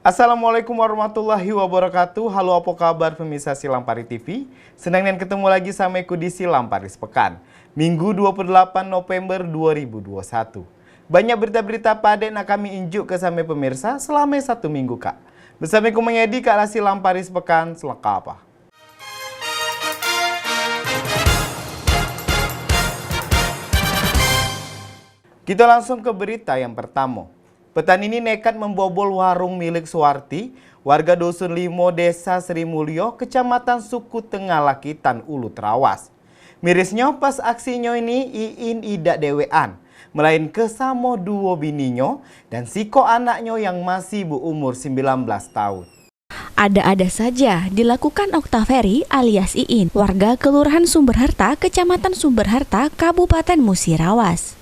Assalamualaikum warahmatullahi wabarakatuh. Halo, apa kabar pemirsa Silampari TV? Senang dan ketemu lagi sama aku di Silampari Sepekan, Minggu 28 November 2021. Banyak berita-berita padat nak kami injuk ke sampai pemirsa selama satu minggu kak. Bersama aku mengedi Kak Silampari Sepekan selengkap. Kita langsung ke berita yang pertama. Petani ini nekat membobol warung milik Suwarti, warga Dusun Limo, Desa Sri Mulyo, Kecamatan Suku Tengah Lakitan, Ulu Trawas. Mirisnya pas aksinya ini Iin idak dewean, melainkan sama dua bininya dan siko anaknya yang masih berumur 19 tahun. Ada-ada saja dilakukan Oktaveri alias Iin, warga Kelurahan Sumberharta, Kecamatan Sumberharta, Kabupaten Musirawas.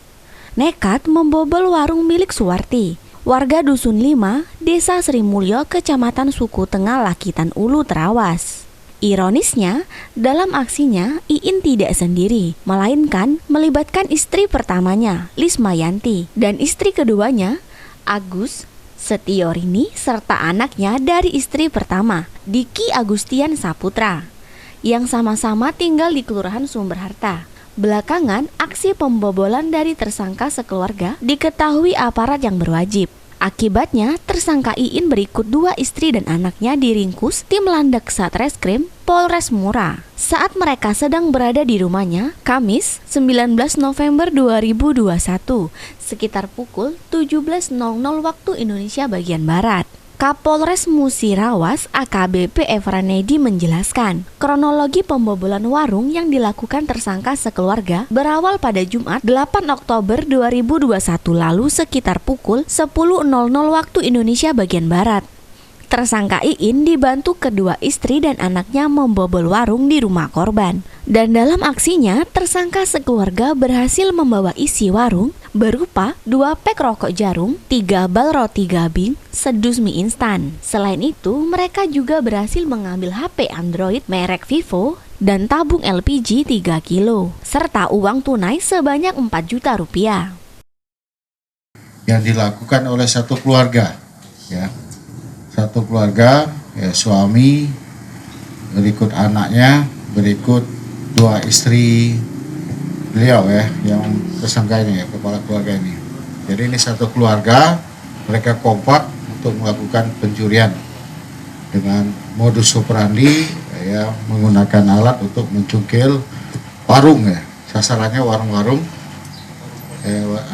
Nekat membobol warung milik Suwarti, warga Dusun 5, Desa Sri Mulyo, Kecamatan Suku Tengah Lakitan, Ulu Trawas. Ironisnya, dalam aksinya Iin tidak sendiri, melainkan melibatkan istri pertamanya, Lismayanti, dan istri keduanya, Agus Setiorini, serta anaknya dari istri pertama, Diki Agustian Saputra, yang sama-sama tinggal di Kelurahan Sumberharta. Belakangan, aksi pembobolan dari tersangka sekeluarga diketahui aparat yang berwajib. Akibatnya, tersangka Iin berikut dua istri dan anaknya diringkus tim Landak Satreskrim Polres Mura saat mereka sedang berada di rumahnya Kamis 19 November 2021 sekitar pukul 17.00 waktu Indonesia bagian Barat. Kapolres Musirawas AKBP Efranedi menjelaskan, kronologi pembobolan warung yang dilakukan tersangka sekeluarga berawal pada Jumat 8 Oktober 2021 lalu sekitar pukul 10.00 waktu Indonesia bagian Barat. Tersangka Iin dibantu kedua istri dan anaknya membobol warung di rumah korban. Dan dalam aksinya, tersangka sekeluarga berhasil membawa isi warung berupa 2 pek rokok jarum, 3 bal roti gabing, sedus mie instan. Selain itu, mereka juga berhasil mengambil HP Android merek Vivo dan tabung LPG 3 kilo, serta uang tunai sebanyak 4 juta rupiah. Yang dilakukan oleh satu keluarga, ya. Satu keluarga, ya, suami, berikut anaknya, berikut dua istri beliau, ya, yang tersangka ini, ya, kepala keluarga ini. Jadi ini satu keluarga, mereka kompak untuk melakukan pencurian dengan modus operandi, ya, menggunakan alat untuk mencungkil warung, ya. Sasarannya warung-warung,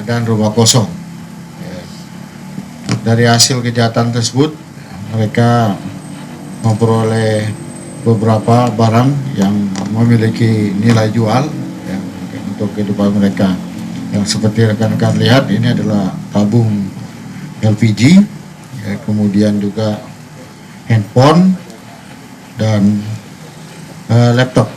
dan rumah kosong. Ya. Dari hasil kejahatan tersebut, mereka memperoleh beberapa barang yang memiliki nilai jual, ya, untuk kehidupan mereka. Yang seperti rekan-rekan lihat, ini adalah tabung LPG, ya, kemudian juga handphone dan laptop.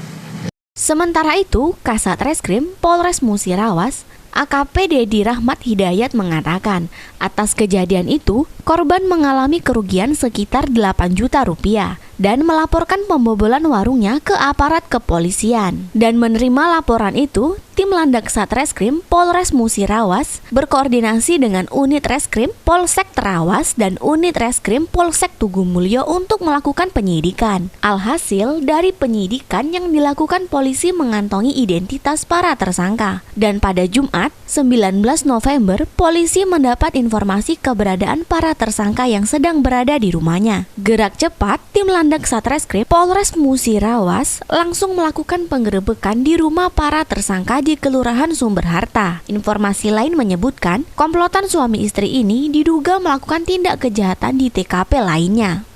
Sementara itu, Kasat Reskrim Polres Musirawas AKP Dedi Rahmat Hidayat mengatakan, atas kejadian itu, korban mengalami kerugian sekitar 8 juta rupiah dan melaporkan pembobolan warungnya ke aparat kepolisian. Dan menerima laporan itu, tim Landak Satreskrim Polres Musirawas berkoordinasi dengan unit Reskrim Polsek Terawas dan unit Reskrim Polsek Tugu Mulyo untuk melakukan penyidikan. Alhasil, dari penyidikan yang dilakukan polisi mengantongi identitas para tersangka. Dan pada Jumat 19 November, polisi mendapat informasi keberadaan para tersangka yang sedang berada di rumahnya. Gerak cepat, tim Landak Satreskrim Polres Musirawas langsung melakukan penggerebekan di rumah para tersangka di Kelurahan Sumberharta. Informasi lain menyebutkan, komplotan suami istri ini diduga melakukan tindak kejahatan di TKP lainnya.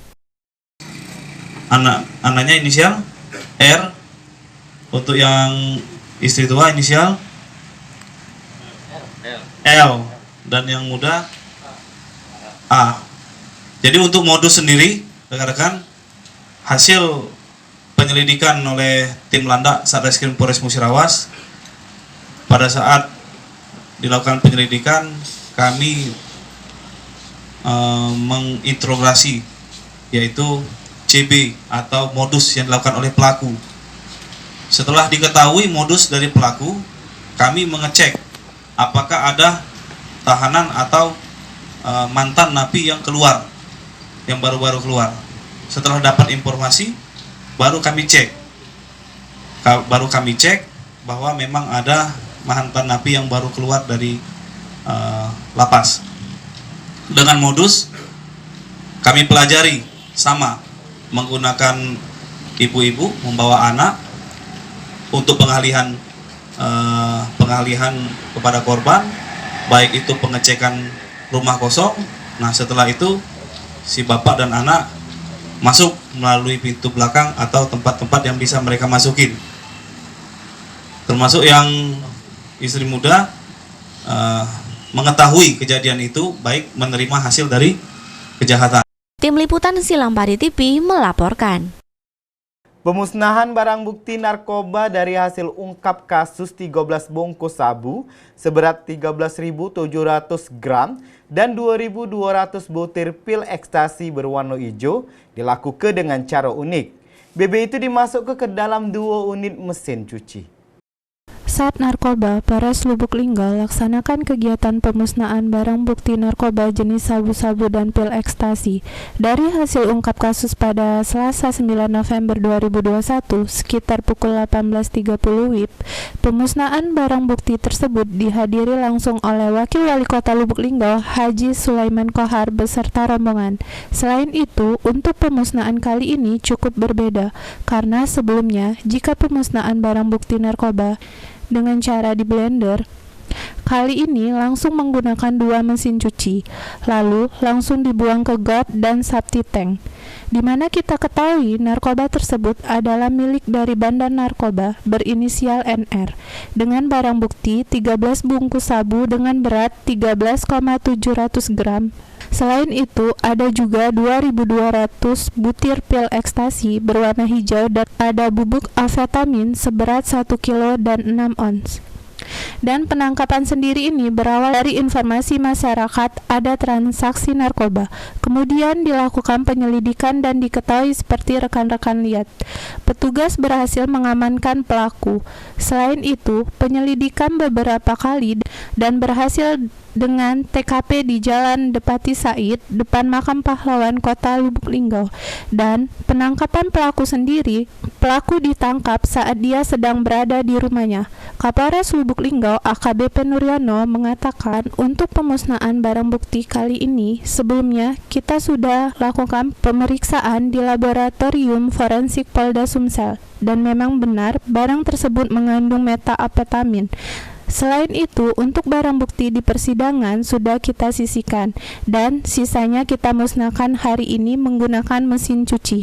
Anaknya inisial R, untuk yang istri tua inisial L, dan yang muda A. Jadi untuk modus sendiri, rekan-rekan, hasil penyelidikan oleh tim Landak Satreskrim Polres Musirawas, pada saat dilakukan penyelidikan, kami menginterogasi, yaitu CB atau modus yang dilakukan oleh pelaku. Setelah diketahui modus dari pelaku, kami mengecek apakah ada tahanan atau mantan napi yang keluar yang baru-baru keluar. Setelah dapat informasi, baru kami cek bahwa memang ada mantan napi yang baru keluar dari lapas. Dengan modus kami pelajari sama, menggunakan ibu-ibu membawa anak untuk pengalihan kepada korban, baik itu pengecekan rumah kosong. Nah, setelah itu si bapak dan anak masuk melalui pintu belakang atau tempat-tempat yang bisa mereka masukin. Termasuk yang istri muda mengetahui kejadian itu, baik menerima hasil dari kejahatan. Tim Liputan Silampari TV melaporkan. Pemusnahan barang bukti narkoba dari hasil ungkap kasus 13 bungkus sabu seberat 13.700 gram dan 2.200 butir pil ekstasi berwarna hijau dilakukan dengan cara unik. BB itu dimasukkan ke dalam 2 unit mesin cuci. Sat Narkoba Polres Lubuk Linggau laksanakan kegiatan pemusnahan barang bukti narkoba jenis sabu-sabu dan pil ekstasi. Dari hasil ungkap kasus pada Selasa 9 November 2021 sekitar pukul 18.30 WIB, pemusnahan barang bukti tersebut dihadiri langsung oleh Wakil Wali Kota Lubuk Linggau Haji Sulaiman Kohar beserta rombongan. Selain itu, untuk pemusnahan kali ini cukup berbeda karena sebelumnya jika pemusnahan barang bukti narkoba dengan cara di blender, kali ini langsung menggunakan 2 mesin cuci, lalu langsung dibuang ke got dan septic tank, di mana kita ketahui narkoba tersebut adalah milik dari bandar narkoba berinisial NR, dengan barang bukti 13 bungkus sabu dengan berat 13,700 gram. Selain itu, ada juga 2.200 butir pil ekstasi berwarna hijau dan ada bubuk amfetamin seberat 1 kilo dan 6 ons. Dan penangkapan sendiri ini berawal dari informasi masyarakat ada transaksi narkoba. Kemudian dilakukan penyelidikan dan diketahui seperti rekan-rekan lihat. Petugas berhasil mengamankan pelaku. Selain itu, penyelidikan beberapa kali dan berhasil dengan TKP di Jalan Depati Said, depan Makam Pahlawan Kota Lubuk Linggau. Dan penangkapan pelaku sendiri, pelaku ditangkap saat dia sedang berada di rumahnya. Kapolres Lubuk Linggau AKBP Nuryono mengatakan untuk pemusnahan barang bukti kali ini, sebelumnya kita sudah lakukan pemeriksaan di laboratorium forensik Polda Sumsel dan memang benar barang tersebut mengandung metamfetamin. Selain itu, untuk barang bukti di persidangan sudah kita sisihkan dan sisanya kita musnahkan hari ini menggunakan mesin cuci.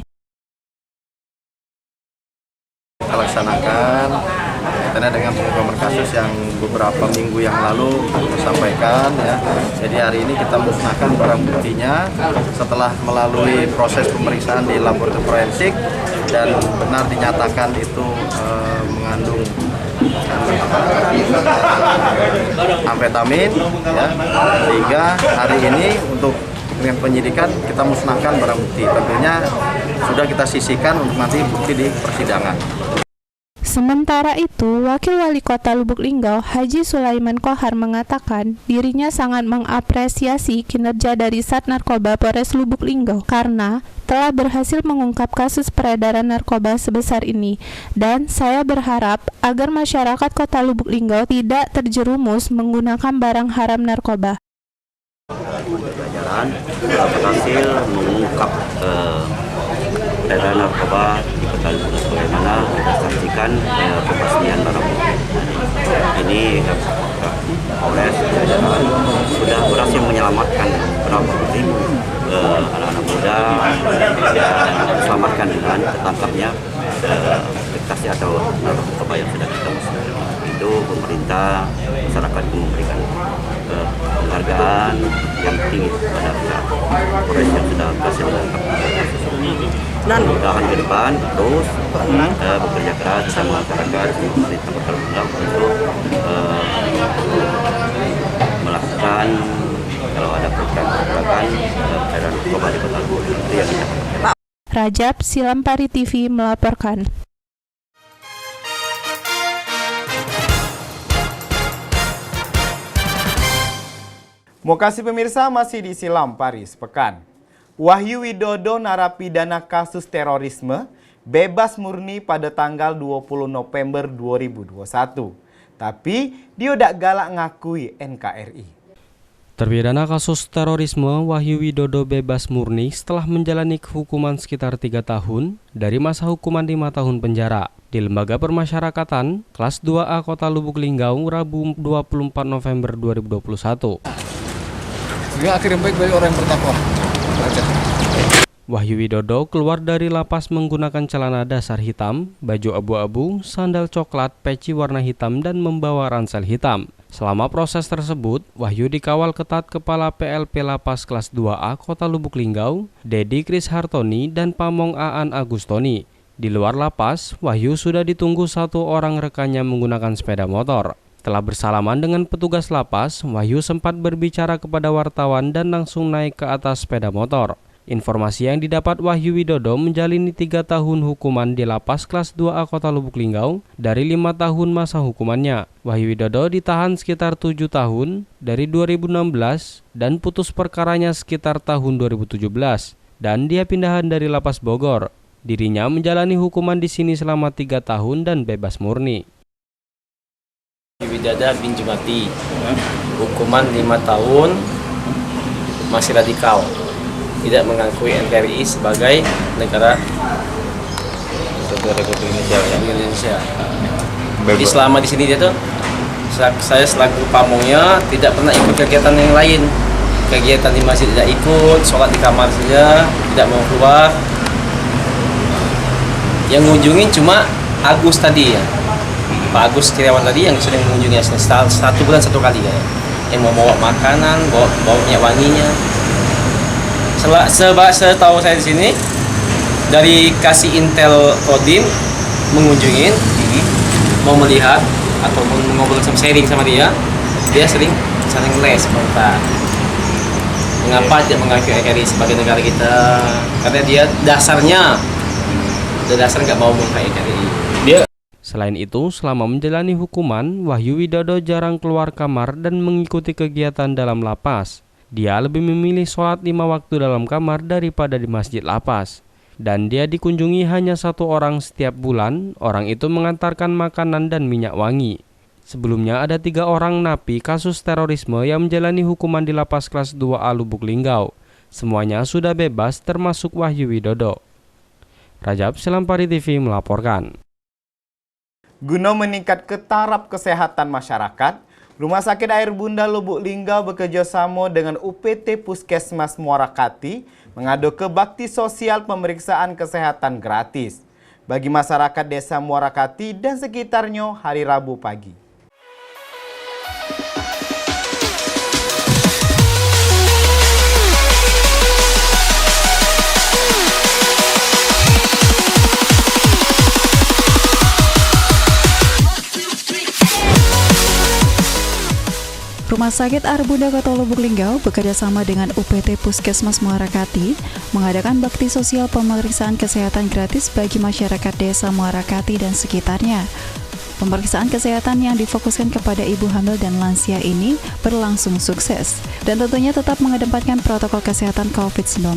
Kita laksanakan kaitannya dengan pengungkapan kasus yang beberapa minggu yang lalu kita sampaikan ya. Jadi hari ini kita musnahkan barang buktinya setelah melalui proses pemeriksaan di laboratorium forensik dan benar dinyatakan itu mengandung amfetamin ya, sehingga hari ini untuk dengan penyidikan kita musnahkan barang bukti. Tentunya sudah kita sisihkan untuk nanti bukti di persidangan. Sementara itu, Wakil Wali Kota Lubuk Linggau Haji Sulaiman Kohar mengatakan dirinya sangat mengapresiasi kinerja dari Sat Narkoba Polres Lubuk Linggau karena telah berhasil mengungkap kasus peredaran narkoba sebesar ini, dan saya berharap agar masyarakat Kota Lubuk Linggau tidak terjerumus menggunakan barang haram narkoba. Jajaran berhasil mengungkap peredaran narkoba di Kota Lubuk Linggau, bagaimana kita saksikan kepastian barang bukti. Ini Polres jajaran sudah berhasil menyelamatkan barang bukti anak-anak muda dan diselamatkan dengan tertangkapnya ekstasi atau narkoba yang sudah kita musnahkan. Itu pemerintah, masyarakat memberikan penghargaan yang tinggi kepada Polres yang sudah berhasil mengungkap kasus ini. Dan mudah-mudahan ke depan terus bekerja keras bersama masyarakat di pemerintah Kota Lubuk Linggau untuk melakukan kalau ada pergerakan peredaran narkoba di Kota Lubuk Linggau yang kita lakukan. Rajab Silampari TV melaporkan. Mau kasih pemirsa masih di Silampari Sepekan. Wahyu Widodo, narapidana kasus terorisme, bebas murni pada tanggal 20 November 2021. Tapi dia udah galak ngakui NKRI. Terpidana kasus terorisme Wahyu Widodo bebas murni setelah menjalani hukuman sekitar 3 tahun dari masa hukuman 5 tahun penjara di Lembaga Permasyarakatan kelas 2A Kota Lubuk Linggau Rabu 24 November 2021. Akhir yang baik bagi orang yang bertakwa. Wahyu Widodo keluar dari lapas menggunakan celana dasar hitam, baju abu-abu, sandal coklat, peci warna hitam, dan membawa ransel hitam. Selama proses tersebut, Wahyu dikawal ketat Kepala PLP Lapas Kelas 2A Kota Lubuk Linggau, Dedi Kris Hartoni, dan Pamong Aan Agustoni. Di luar lapas, Wahyu sudah ditunggu 1 orang rekannya menggunakan sepeda motor. Setelah bersalaman dengan petugas lapas, Wahyu sempat berbicara kepada wartawan dan langsung naik ke atas sepeda motor. Informasi yang didapat Wahyu Widodo menjalani 3 tahun hukuman di Lapas Kelas 2A Kota Lubuk Linggau dari 5 tahun masa hukumannya. Wahyu Widodo ditahan sekitar 7 tahun dari 2016 dan putus perkaranya sekitar tahun 2017 dan dia pindahan dari Lapas Bogor. Dirinya menjalani hukuman di sini selama 3 tahun dan bebas murni. Widada bin Jumati, hukuman 5 tahun, masih radikal, tidak mengakui NKRI sebagai negara Indonesia. Jadi selama di sini dia tuh, saya selaku pamongnya tidak pernah ikut kegiatan yang lain. Kegiatan di masjid tidak ikut, sholat di kamar saja, tidak mau keluar. Yang ngunjungin cuma Agus tadi ya, Pak Agus Kiriawan tadi yang sering mengunjungi 1 bulan 1 kali ya. Yang mau bawa makanan, bawa minyak wanginya. Setahu saya di sini dari kasih intel Kodim mengunjungin, mau melihat atau ngobrol sama sharing sama dia sering les kontak. Mengapa tidak mengakui NKRI sebagai negara kita? Karena dia dasarnya nggak mau mengakui NKRI. Selain itu, selama menjalani hukuman, Wahyu Widodo jarang keluar kamar dan mengikuti kegiatan dalam lapas. Dia lebih memilih sholat 5 waktu dalam kamar daripada di masjid lapas. Dan dia dikunjungi hanya 1 orang setiap bulan, orang itu mengantarkan makanan dan minyak wangi. Sebelumnya ada 3 orang napi kasus terorisme yang menjalani hukuman di Lapas Kelas 2A Lubuk Linggau. Semuanya sudah bebas termasuk Wahyu Widodo. Rajab Selampari TV melaporkan. Guna meningkat ke taraf kesehatan masyarakat, Rumah Sakit Air Bunda Lubuk Linggau bekerjasama dengan UPT Puskesmas Muara Kati mengadu ke bakti sosial pemeriksaan kesehatan gratis bagi masyarakat Desa Muara Kati dan sekitarnya hari Rabu pagi. Rumah Sakit Air Bunda Kota Lubuk Linggau bekerjasama dengan UPT Puskesmas Muara Kati mengadakan bakti sosial pemeriksaan kesehatan gratis bagi masyarakat Desa Muara Kati dan sekitarnya. Pemeriksaan kesehatan yang difokuskan kepada ibu hamil dan lansia ini berlangsung sukses dan tentunya tetap mengedepankan protokol kesehatan COVID-19.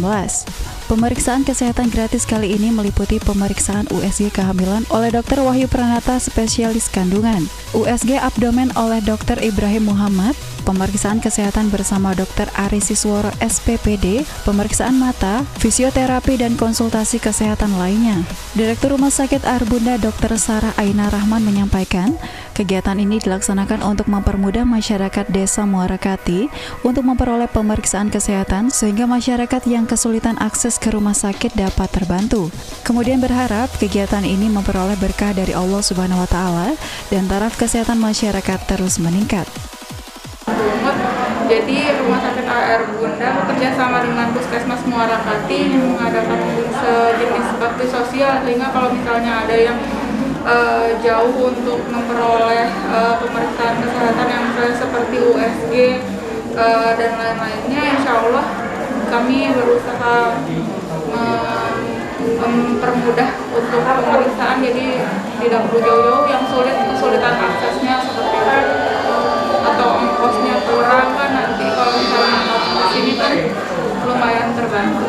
Pemeriksaan kesehatan gratis kali ini meliputi pemeriksaan USG kehamilan oleh Dr. Wahyu Pranata, spesialis kandungan, USG abdomen oleh Dr. Ibrahim Muhammad, pemeriksaan kesehatan bersama Dr. Ari Sisworo SPPD, pemeriksaan mata, fisioterapi, dan konsultasi kesehatan lainnya. Direktur Rumah Sakit Air Bunda Dr. Sarah Aina Rahman menyampaikan, kegiatan ini dilaksanakan untuk mempermudah masyarakat Desa Muara Kati untuk memperoleh pemeriksaan kesehatan sehingga masyarakat yang kesulitan akses ke rumah sakit dapat terbantu. Kemudian berharap kegiatan ini memperoleh berkah dari Allah Subhanahu wa Ta'ala dan taraf kesehatan masyarakat terus meningkat. Jadi Rumah Sakit Air Bunda bekerja sama dengan Puskesmas Muara Kati mengadakan sejenis bakti sosial sehingga kalau misalnya ada yang jauh untuk memperoleh pemeriksaan kesehatan yang seperti USG dan lain-lainnya, insya Allah kami berusaha mempermudah untuk pemeriksaan, jadi tidak perlu jauh-jauh yang kesulitan aksesnya seperti itu atau ongkosnya kurang kan nanti kalau misalnya ke sini kan lumayan terbantu.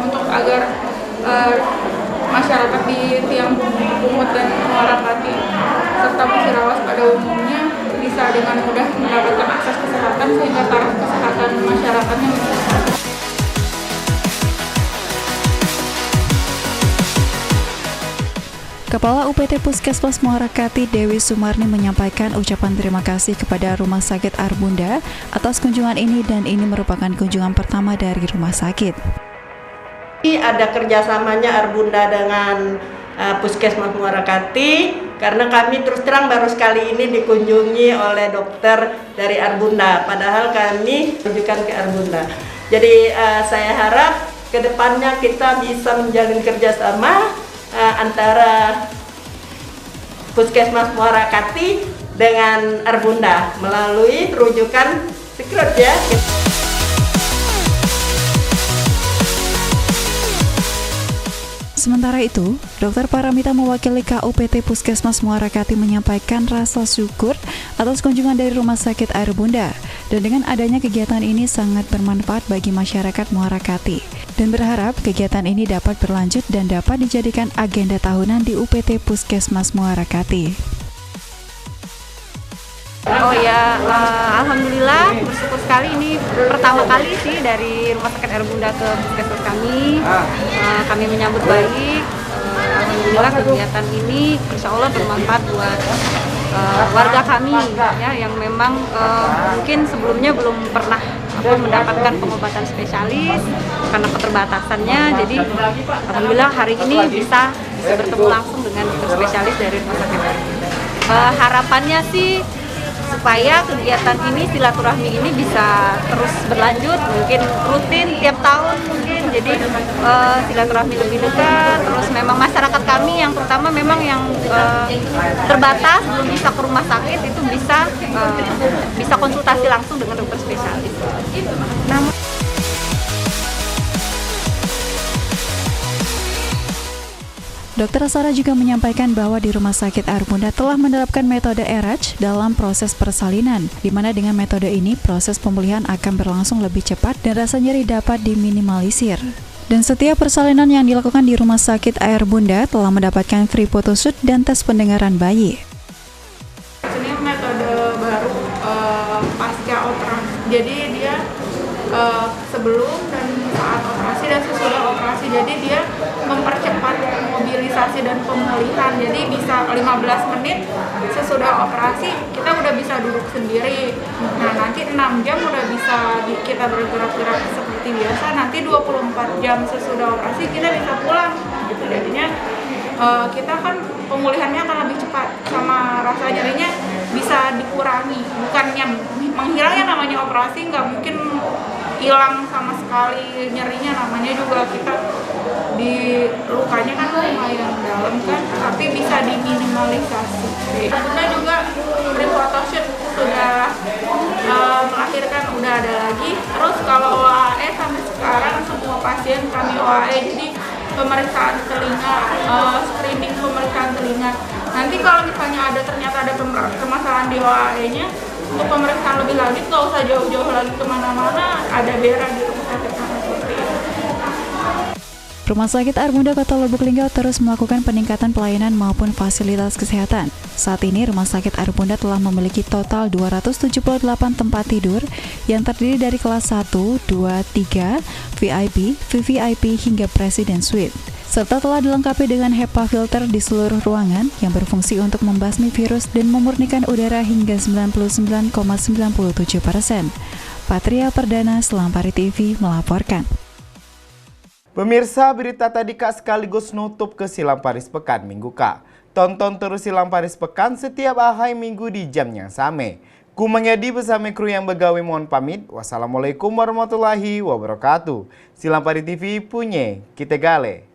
untuk agar masyarakat di Tiang Bungut dan Muara Kati serta Musirawas pada umumnya bisa dengan mudah mendapatkan akses kesehatan sehingga taraf kesehatan masyarakatnya meningkat. Kepala UPT Puskesmas Muara Kati Dewi Sumarni menyampaikan ucapan terima kasih kepada Rumah Sakit Arbunda atas kunjungan ini dan ini merupakan kunjungan pertama dari rumah sakit. Ada kerjasamanya Arbunda dengan Puskesmas Muara Kati karena kami terus terang baru sekali ini dikunjungi oleh dokter dari Arbunda, padahal kami rujukan ke Arbunda. Jadi saya harap kedepannya kita bisa menjalin kerjasama antara Puskesmas Muara Kati dengan Arbunda melalui rujukan Secret ya. Sementara itu, Dr. Paramita mewakili KUPT Puskesmas Muara Kati menyampaikan rasa syukur atas kunjungan dari Rumah Sakit Arbunda dan dengan adanya kegiatan ini sangat bermanfaat bagi masyarakat Muara Kati dan berharap kegiatan ini dapat berlanjut dan dapat dijadikan agenda tahunan di UPT Puskesmas Muara Kati. Oh ya, alhamdulillah bersyukur sekali ini pertama kali sih dari Rumah Sakit Arbunda ke puskesmas kami. Kami menyambut baik. Alhamdulillah kegiatan ini insya Allah bermanfaat buat warga kami ya yang memang mungkin sebelumnya belum pernah mendapatkan pengobatan spesialis karena keterbatasannya. Jadi alhamdulillah hari ini bisa bertemu langsung dengan dokter spesialis dari Rumah Sakit Arbunda. Harapannya sih supaya kegiatan ini, silaturahmi ini bisa terus berlanjut, mungkin rutin tiap tahun mungkin, jadi silaturahmi lebih dekat. Terus memang masyarakat kami yang terutama memang yang terbatas belum bisa ke rumah sakit itu bisa konsultasi langsung dengan dokter spesialis. Dr. Sarah juga menyampaikan bahwa di Rumah Sakit Arbunda telah menerapkan metode ERAJ dalam proses persalinan, di mana dengan metode ini proses pemulihan akan berlangsung lebih cepat dan rasa nyeri dapat diminimalisir. Dan setiap persalinan yang dilakukan di Rumah Sakit Arbunda telah mendapatkan free photoshoot dan tes pendengaran bayi. Ini metode baru pasca operasi, jadi dia sebelum dan saat operasi dan sesudah operasi, jadi dia mempercepat mobilisasi dan pemulihan. Jadi bisa 15 menit sesudah operasi kita udah bisa duduk sendiri. Nah nanti 6 jam udah bisa kita bergerak-gerak seperti biasa. Nanti 24 jam sesudah operasi kita bisa pulang gitu. Jadinya kita kan pemulihannya akan lebih cepat, sama rasa nyerinya bisa dikurangi. Bukannya menghilang, ya namanya operasi nggak mungkin hilang sama sekali nyerinya, namanya juga kita di lukanya kan lumayan dalam kan, tapi bisa diminimalisasi. Bunda juga free photoshoot sudah melahirkan, udah ada lagi. Terus kalau OAE sampai sekarang semua pasien kami OAE, jadi pemeriksaan telinga, screening pemeriksaan telinga. Nanti kalau misalnya ternyata ada permasalahan di OAE-nya, untuk pemeriksaan lebih lanjut nggak usah jauh-jauh lagi kemana-mana, ada BERA di rumah sakit sama seperti itu. Rumah Sakit Arbunda Kota Lubuk Linggau terus melakukan peningkatan pelayanan maupun fasilitas kesehatan. Saat ini Rumah Sakit Arbunda telah memiliki total 278 tempat tidur yang terdiri dari kelas 1, 2, 3, VIP, VVIP hingga Presiden Suite. Serta telah dilengkapi dengan HEPA filter di seluruh ruangan yang berfungsi untuk membasmi virus dan memurnikan udara hingga 99,97%. Patria Perdana, Selampari TV melaporkan. Pemirsa, berita tadi Kak sekaligus nutup ke Silang Paris Pekan Minggu Kak. Tonton terus Silang Paris Pekan setiap ahai minggu di jam yang sama. Ku Mangyadi bersama kru yang begawe mohon pamit. Wassalamualaikum warahmatullahi wabarakatuh. Silang Paris TV punya kita gale.